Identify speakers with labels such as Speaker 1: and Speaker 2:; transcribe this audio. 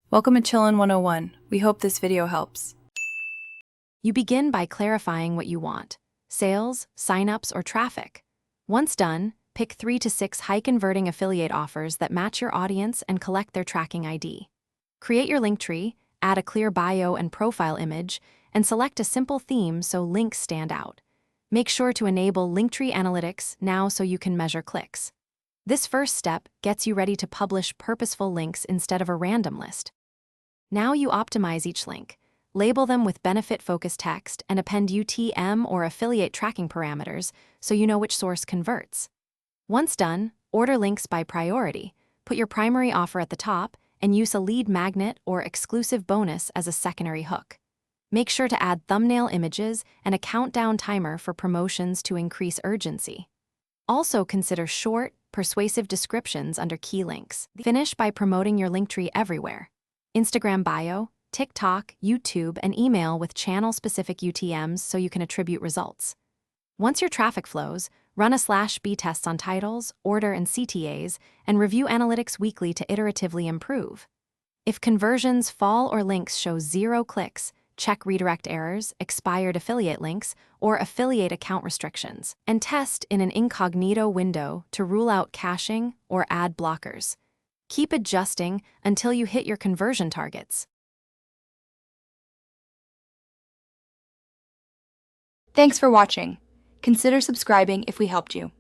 Speaker 1: Welcome to Chillin' 101. We hope this video helps.
Speaker 2: You begin by clarifying what you want: sales, signups, or traffic. Once done, pick 3 to 6 high-converting affiliate offers that match your audience and collect their tracking ID. Create your Linktree, add a clear bio and profile image, and select a simple theme so links stand out. Make sure to enable Linktree Analytics now so you can measure clicks. This first step gets you ready to publish purposeful links instead of a random list. Now you optimize each link. Label them with benefit-focused text and append UTM or affiliate tracking parameters so you know which source converts. Once done, order links by priority. Put your primary offer at the top and use a lead magnet or exclusive bonus as a secondary hook. Make sure to add thumbnail images and a countdown timer for promotions to increase urgency. Also consider short, persuasive descriptions under key links. Finish by promoting your Linktree everywhere: Instagram bio, TikTok, YouTube, and email with channel-specific UTMs so you can attribute results. Once your traffic flows, run a /B tests on titles, order, and CTAs, and review analytics weekly to iteratively improve. If conversions fall or links show 0 clicks, check redirect errors, expired affiliate links, or affiliate account restrictions, and test in an incognito window to rule out caching or ad blockers. Keep adjusting until you hit your conversion targets.
Speaker 3: Thanks for watching. Consider subscribing if we helped you.